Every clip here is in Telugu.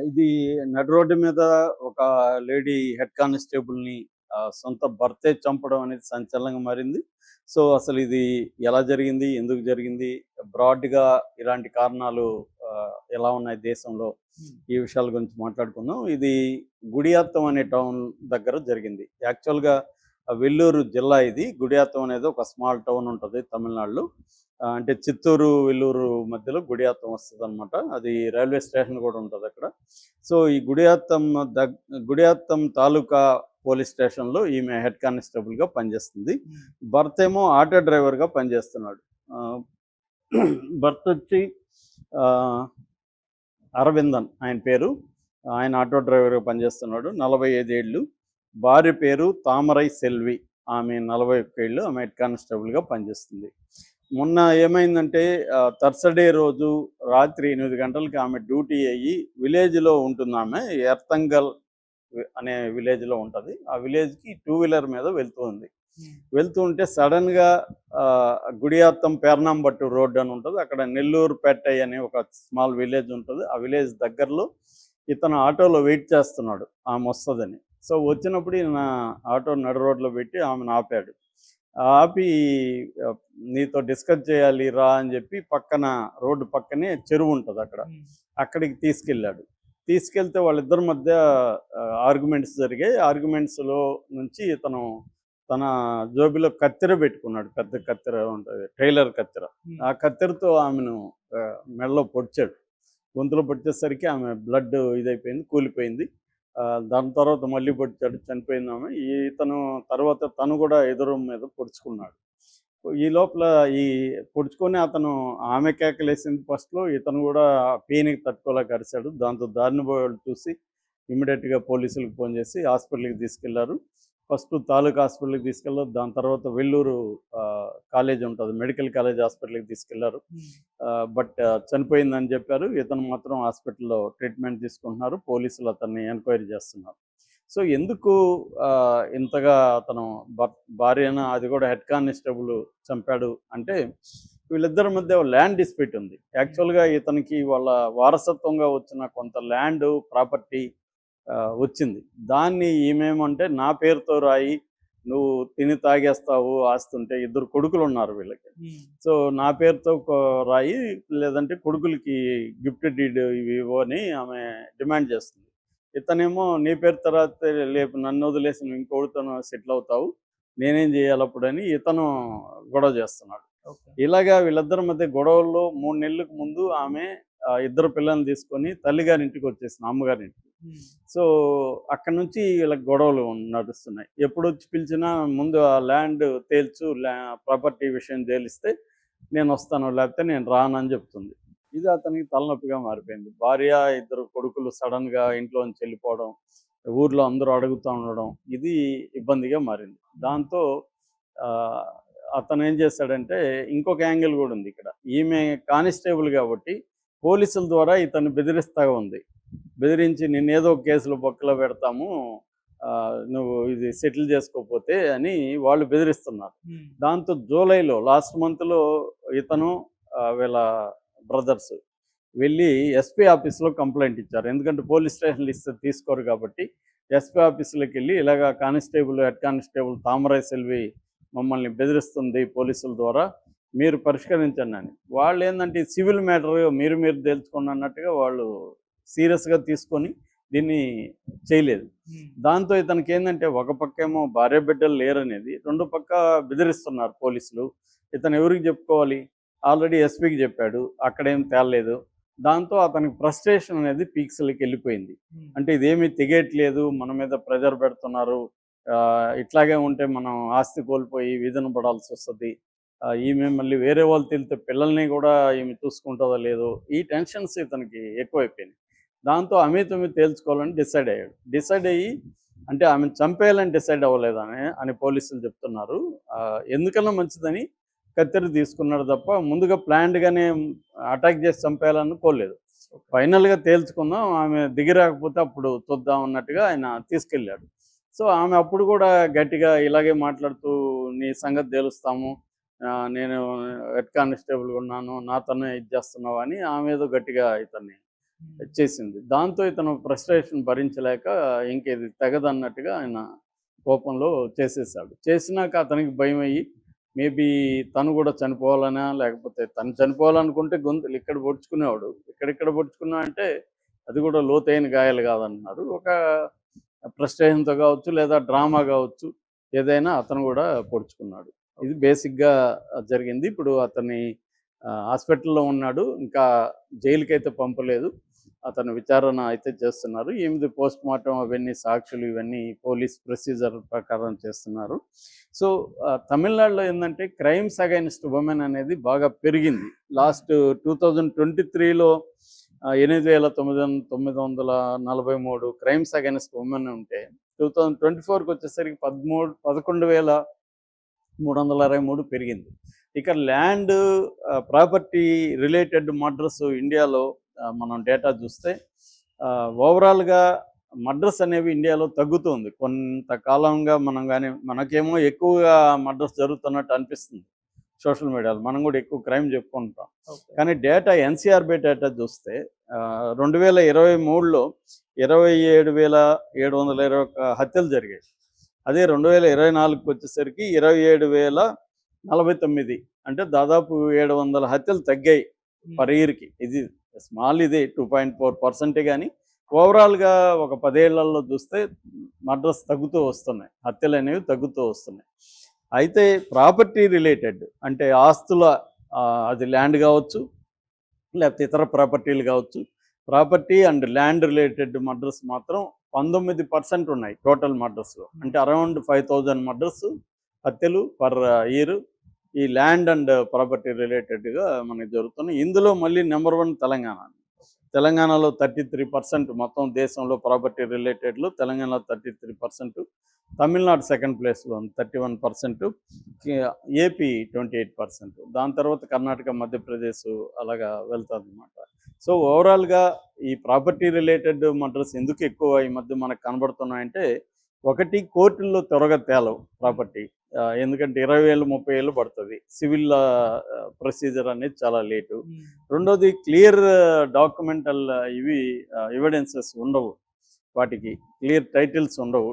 ఇది నడి రోడ్డు మీద ఒక లేడీ హెడ్ కానిస్టేబుల్‌ని సొంత భర్తే చంపడం అనేది సంచలనంగా మారింది. సో, అసలు ఇది ఎలా జరిగింది? ఎందుకు జరిగింది? బ్రాడ్‌గా ఇలాంటి కారణాలు ఎలా ఉన్నాయి దేశంలో? హ్మ్. ఈ విషయాల గురించి మాట్లాడుకుందాం. ఇది గుడియాత్తం అనే టౌన్ దగ్గర జరిగింది. యాక్చువల్‌గా వెల్లూరు జిల్లా ఇది. గుడియాత్తం అనేది ఒక స్మాల్ టౌన్ ఉంటది తమిళనాడులో. అంటే చిత్తూరు, వెల్లూరు మధ్యలో గుడియాత్తం వస్తదనమాట. అది రైల్వే స్టేషన్ గూడా ఉంటదక్కడ. సో, ఈ గుడియాత్తం తాలూకా పోలీస్ స్టేషన్‌లో ఈమె హెడ్ కానిస్టేబుల్‌గా పనిచేస్తుంది. హ్మ్. భర్తేమో ఆటో డ్రైవర్‌గా పనిచేస్తున్నాడు. ఆహ్, భర్తొచ్చి ఆహ్, అరవిందన్ ఆయన పేరు. ఆయన ఆటో డ్రైవర్‌గా పనిచేస్తున్నాడు. 45 ఏళ్ళు. భార్య పేరు తామరై సెల్వి. ఆమె 41 ఏళ్ళు. ఆమె హెడ్ కానిస్టేబుల్‌గా పనిచేస్తుంది. మొన్న ఏమైందంటే థర్స్‌డే రోజు రాత్రి 8 గంటలకి ఆమె డ్యూటీ అయ్యి విలేజ్‌లో ఉంటుందామె. ఎర్తంగల్ అనే విలేజ్‌లో ఉంటది. ఆ విలేజ్‌కి టూ వీలర్ మీద వెళ్తూ ఉంది. హ్మ్. వెళ్తూ ఉంటే సడన్‌గా గుడియాత్తం పేర్నంబట్టు రోడ్ అని ఉంటది. అక్కడ నెల్లూరుపేటై అనే ఒక స్మాల్ విలేజ్ ఉంటది. ఆ విలేజ్ దగ్గరలో ఇతను ఆటోలో వెయిట్ చేస్తున్నాడు ఆమొస్తదని. సో, వచ్చినప్పుడు ఈయన ఆటో నడి రోడ్లో పెట్టి ఆమెను ఆపాడు. ఆపి ఆహ్, "నీతో డిస్కస్ చేయాలి రా" అని చెప్పి పక్కన రోడ్డు పక్కనే చెరువుంటదక్కడ. హ్మ్. అక్కడికి తీసుకెళ్ళాడు. తీసుకెళ్తే వాళ్ళిద్దరి మధ్య ఆర్గ్యుమెంట్స్ జరిగాయి. ఆర్గ్యుమెంట్స్‌లో నుంచి ఇతను తన జోబీలో కత్తెర పెట్టుకున్నాడు. పెద్ద కత్తెర ఉంటది. టైలర్ కత్తెర. హ్మ్. ఆ కత్తెరతో ఆమెను మెడలో పొడిచాడు. గొంతులో పొడిచేసరికి ఆమె బ్లడ్ ఇదైపోయింది. కూలిపోయింది. దాని తర్వాత మళ్ళీ పొడిచాడు. చనిపోయిందామె. ఇతను తర్వాత తను కూడా ఎదురు మీద పొడుచుకున్నాడు. ఈ లోపల ఈ పొడుచుకొని అతను ఆమె కేకలేసింది ఫస్ట్‌లో. ఇతను గూడా పెయిన్‌కి తట్టుకోలేక అరిసాడు. దాంతో దారిన పోయేవాళ్ళు చూసి ఇమ్మీడియేట్‌గా పోలీసులకు ఫోన్ చేసి హాస్పిటల్‌కి తీసుకెళ్లారు. ఫస్ట్ తాలూకా హాస్పిటల్‌కి తీసుకెళ్లారు. దాని తర్వాత వెల్లూరు కాలేజ్ ఉంటది. మెడికల్ కాలేజ్ హాస్పిటల్‌కి తీసుకెళ్లారు. హ్మ్. బట్ చనిపోయిందని చెప్పారు. ఇతను మాత్రం హాస్పిటల్‌లో ట్రీట్మెంట్ తీసుకుంటున్నారు. పోలీసులు అతన్ని ఎంక్వైరీ చేస్తున్నారు. సో, ఎందుకు ఇంతగా అతను భార్యను అది కూడా హెడ్ కానిస్టేబుల్ చంపాడు అంటే, వీళ్ళిద్దరి మధ్య ల్యాండ్ డిస్ప్యూట్ ఉంది. హ్మ్. యాక్చువల్‌గా ఇతనికి వాళ్ళ వారసత్వంగా వచ్చిన కొంత ల్యాండు, ప్రాపర్టీ వచ్చింది. దాన్ని ఈమేమంటే, "నా పేరుతో రాయి. నువ్వు తిని తాగేస్తావు ఆస్తుంటే" ఇద్దరు కొడుకులున్నారు వీళ్ళకి. హ్మ్. సో, "నా పేరుతో రాయి, లేదంటే కొడుకులకి గిఫ్ట్ డీడ్ ఇవి ఇవ్వు" అని ఆమె డిమాండ్ చేస్తుంది. ఇతనేమో నీ పేరు తర్వాత రేపు నన్నొదిలేసి నువ్వు ఇంకొకడితోనో సెటిల్ అవుతావు. నేనేం జేయాలప్పుడని ఇతను గొడవ జేస్తున్నాడు. ఓకే. ఇలాగా వీళ్ళిద్దరి మధ్య గొడవల్లో 3 నెలలకు ముందు ఆమె ఇద్దరు పిల్లల్ని తీసుకొని తల్లిగారింటికొచ్చేసింది అమ్మగారింటికి. హ్మ్. సో, అక్కడి నుంచి వీళ్ళకి గొడవలు నడుస్తున్నాయి. ఎప్పుడొచ్చి పిలిచినా ముందు ఆ ల్యాండ్ తేల్చు, ప్రాపర్టీ విషయం తేలిస్తే నేనొస్తాను, లేకపోతే నేను రానని జెప్తుంది. ఇది అతనికి తలనొప్పిగా మారిపోయింది. భార్య, ఇద్దరు కొడుకులు సడెన్‌గా ఇంట్లోంచి వెళ్ళిపోవడం, ఊర్లో అందరూ అడుగుతా ఉండడం, ఇది ఇబ్బందిగా మారింది. హ్మ్. దాంతో ఆహ్, అతనేం చేశాడంటే ఇంకొక యాంగిల్ గూడా ఉంది ఇక్కడ. ఈమె కానిస్టేబుల్ గాబట్టి పోలీసుల ద్వారా ఇతన్ని బెదిరిస్తా ఉంది. బెదిరించి నిన్నేదో ఒక కేసులో బొక్కలో పెడతాము. నువ్వు ఇది సెటిల్ చేసుకోకపోతే అని వాళ్ళు బెదిరిస్తున్నారు. హ్మ్. దాంతో జూలైలో లాస్ట్ మంత్‌లో ఇతను వీళ్ళ బ్రదర్స్ వెళ్ళి ఎస్పీ ఆఫీస్‌లో కంప్లెయింట్ ఇచ్చారు. ఎందుకంటే పోలీస్ స్టేషన్‌లో ఇస్తే తీసుకోరు కాబట్టి ఎస్పీ ఆఫీస్‌లోకెళ్ళి ఇలాగ హెడ్ కానిస్టేబుల్ తామరై సెల్వి మమ్మల్ని బెదిరిస్తుంది పోలీసుల ద్వారా. మీరు పరిష్కరించండని. వాళ్ళేందంటే సివిల్ మ్యాటర్ మీరు మీరు తేల్చుకోండి అన్నట్టుగా వాళ్ళు సీరియస్‌గా తీసుకొని దీన్ని చేయలేదు. హ్మ్. దాంతో ఇతనికేందంటే ఒక పక్కేమో భార్య బిడ్డలు లేరనేది, రెండో పక్క బెదిరిస్తున్నారు పోలీసులు. ఇతను ఎవరికి చెప్పుకోవాలి? ఆల్రెడీ ఎస్పీకి చెప్పాడు. అక్కడేం తేలలేదు. దాంతో అతనికి ఫ్రస్ట్రేషన్ అనేది పీక్స్‌లకెళ్ళిపోయింది. హ్మ్. అంటే ఇదేమీ తెగేయట్లేదు. మన మీద ప్రెషర్ పెడుతున్నారు. ఇట్లాగే ఉంటే మనం ఆస్తి కోల్పోయి వీధిన పడాల్సొస్తది. ఈమె మళ్ళీ వేరే వాళ్ళు తెలితే పిల్లల్ని గూడా ఈమె చూసుకుంటదో లేదో, ఈ టెన్షన్స్ ఇతనికి ఎక్కువైపోయినాయి. దాంతో అమితుమి తేల్చుకోవాలని డిసైడ్ అయ్యాడు. డిసైడ్ అయ్యి అంటే ఆమెను చంపేయాలని డిసైడ్ అవ్వలేదని పోలీసులు చెప్తున్నారు. ఎందుకన్నా మంచిదని కత్తెర తీసుకున్నాడు తప్ప ముందుగా ప్లాన్డ్‌గానే అటాక్ చేసి చంపేయాలనుకోలేదు. ఓకే. ఫైనల్‌గా తేల్చుకుందాం. ఆమె దిగి రాకపోతే అప్పుడు చూద్దాం అన్నట్టుగా ఆయన తీసుకెళ్ళాడు. సో, ఆమె అప్పుడు కూడా గట్టిగా ఇలాగే మాట్లాడుతూ నీ సంగతి తేలుస్తాము. నేను హెడ్ కానిస్టేబుల్‌గా ఉన్నాను. నాతోనే ఇది చేస్తున్నావని ఆమె ఏదో గట్టిగా ఇతన్ని చేసింది. దాంతో ఇతను ఫ్రస్ట్రేషన్ భరించలేక ఇంక ఇది తెగదన్నట్టుగా ఆయన కోపంలో చేసేసాడు. చేసినాక అతనికి భయమయ్యి మేబీ తను కూడా చనిపోవాలనా, లేకపోతే తను చనిపోవాలనుకుంటే గొంతులు ఇక్కడ పొడుచుకునేవాడు. ఇక్కడిక్కడ పొడుచుకున్నా అంటే అది కూడా లోతైన గాయాలు కాదంటున్నారు. ఒక ఫ్రస్ట్రేషన్‌తో కావచ్చు, లేదా డ్రామా కావచ్చు, ఏదైనా అతను కూడా పొడుచుకున్నాడు. ఇది బేసిక్‌గా జరిగింది. ఇప్పుడు అతన్ని హాస్పిటల్‌లో ఉన్నాడు. ఇంకా జైలుకైతే పంపలేదు. అతను విచారణ అయితే చేస్తున్నారు. ఈమెది పోస్ట్‌మార్టం అవన్నీ సాక్షులు ఇవన్నీ పోలీస్ ప్రొసీజర్ ప్రకారం చేస్తున్నారు. సో, తమిళనాడులో ఏందంటే క్రైమ్స్ అగైన్స్ట్ వుమెన్ అనేది బాగా పెరిగింది. లాస్ట్ 2023లో 8,943 క్రైమ్స్ అగైన్స్ట్ వుమెన్ ఉంటే 2024కి వచ్చేసరికి 11,323 పెరిగింది. ఇక ల్యాండ్ ప్రాపర్టీ రిలేటెడ్ మర్డర్స్ ఇండియాలో మనం డేటా చూస్తే ఓవరాల్‌గా మర్డర్స్ అనేవి ఇండియాలో తగ్గుతుంది. కొంతకాలంగా మనం గాని మనకేమో ఎక్కువగా మర్డర్స్ జరుగుతున్నట్టు అనిపిస్తుంది సోషల్ మీడియాలో. మనం కూడా ఎక్కువ క్రైమ్ చెప్పుకుంటాం. కానీ డేటా ఎన్‌సీఆర్‌బీ డేటా చూస్తే 2023లో 27,721 హత్యలు జరిగాయి. అదే 2024కి వచ్చేసరికి 27,049 అంటే దాదాపు 700 హత్యలు తగ్గాయి పర్ ఇయర్‌కి. ఇది స్మాల్, ఇదే 2.4% గానీ ఓవరాల్‌గా ఒక 10 ఏళ్లలో చూస్తే మర్డర్స్ తగ్గుతూ వస్తున్నాయి. హత్యలనేవి తగ్గుతూ వస్తున్నాయి. అయితే ప్రాపర్టీ రిలేటెడ్ అంటే ఆస్తుల అది ల్యాండ్ కావచ్చు, లేకపోతే ఇతర ప్రాపర్టీలు కావచ్చు. Property and land related murders మాత్రం 19% ఉన్నాయి టోటల్ మర్డర్స్‌లో. అంటే అరౌండ్ 5,000 మర్డర్స్ హత్యలు పర్ ఇయర్ ఈ ల్యాండ్ అండ్ ప్రాపర్టీ రిలేటెడ్‌గా మనకి జరుగుతున్నాయి. ఇందులో మళ్ళీ నెంబర్ 1 తెలంగాణ. తెలంగాణలో 33% మొత్తం దేశంలో ప్రాపర్టీ రిలేటెడ్‌లో తెలంగాణలో 33%, తమిళనాడు సెకండ్ ప్లేస్‌లో ఉంది 31%, ఏపీ 28%. దాని తర్వాత కర్ణాటక, మధ్యప్రదేశ్ అలాగా వెళ్తుందన్నమాట. సో, ఓవరాల్‌గా ఈ ప్రాపర్టీ రిలేటెడ్ మర్డర్స్ ఎందుకు ఎక్కువ ఈ మధ్య మనకు కనబడుతున్నాయంటే, ఒకటి కోర్టుల్లో త్వరగా తేలవు ప్రాపర్టీ. ఎందుకంటే 20 ఏళ్ళు, 30 ఏళ్ళు పడుతుంది. సివిల్ ప్రొసీజర్ అనేది చాలా లేటు. రెండోది క్లియర్ డాక్యుమెంటల్ ఎవిడెన్సెస్ ఉండవు. వాటికి క్లియర్ టైటిల్స్ ఉండవు.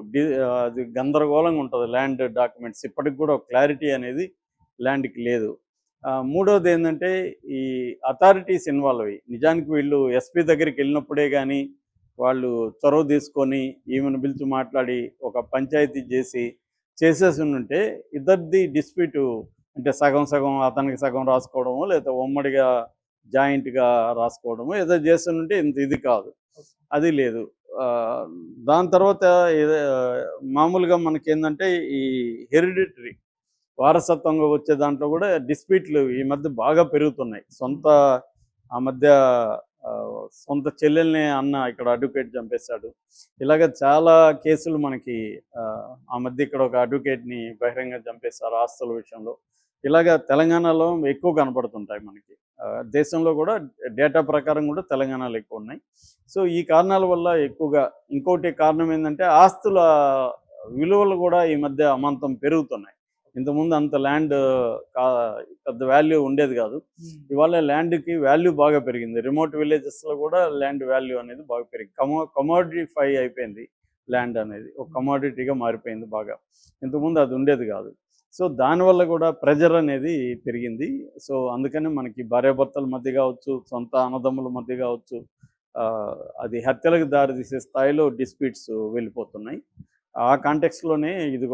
అది గందరగోళంగా ఉంటుంది ల్యాండ్ డాక్యుమెంట్స్. ఇప్పటికి కూడా క్లారిటీ అనేది ల్యాండ్‌కి లేదు. మూడోది ఏంటంటే ఈ అథారిటీస్ ఇన్వాల్వ్ అయ్యి నిజానికి వీళ్ళు ఎస్పీ దగ్గరికి వెళ్ళినప్పుడే కానీ వాళ్ళు చొరవ తీసుకొని ఈమెను పిలిచి మాట్లాడి ఒక పంచాయతీ చేసేసి ఉంటే ఇద్దరిది డిస్ప్యూట్ అంటే సగం సగం అతనికి సగం రాసుకోవడము, లేదా ఉమ్మడిగా జాయింట్గా రాసుకోవడము ఏదో చేస్తుంటే ఇంత ఇది కాదు, అది లేదు. దాని తర్వాత మామూలుగా మనకేంటంటే ఈ హెరిడిటరీ వారసత్వంగా వచ్చే దాంట్లో కూడా డిస్ప్యూట్లు ఈ మధ్య బాగా పెరుగుతున్నాయి. ఆ మధ్య సొంత చెల్లెల్ని అన్న ఇక్కడ అడ్వకేట్ చంపేశాడు. ఇలాగ చాలా కేసులు మనకి ఆ మధ్య ఇక్కడ ఒక అడ్వకేట్ని బహిరంగ చంపేశారు ఆస్తుల విషయంలో. ఇలాగ తెలంగాణలో ఎక్కువ కనపడుతుంటాయి మనకి. దేశంలో కూడా డేటా ప్రకారం కూడా తెలంగాణలో ఎక్కువ ఉన్నాయి. సో, ఈ కారణాల వల్ల ఎక్కువగా ఇంకోటి కారణం ఏంటంటే ఆస్తుల విలువలు కూడా ఈ మధ్య అమాంతం పెరుగుతున్నాయి. ఇంతకుముందు అంత ల్యాండ్ పెద్ద వాల్యూ ఉండేది కాదు. ఇవాళ ల్యాండ్‌కి వాల్యూ బాగా పెరిగింది. రిమోట్ విలేజెస్‌లో కూడా ల్యాండ్ వాల్యూ అనేది బాగా పెరిగింది. కమోడిఫై అయిపోయింది ల్యాండ్ అనేది. ఒక కమోడిటీగా మారిపోయింది బాగా. ఇంతకుముందు అది ఉండేది కాదు. సో, దానివల్ల కూడా ప్రెజర్ అనేది పెరిగింది. సో, అందుకని మనకి భార్యాభర్తల మధ్య కావచ్చు, సొంత అన్నదమ్ముల మధ్య కావచ్చు, అది హత్యలకు దారితీసే స్థాయిలో డిస్ప్యూట్స్ వెళ్ళిపోతున్నాయి. ఆ కాంటెక్స్‌లోనే ఇది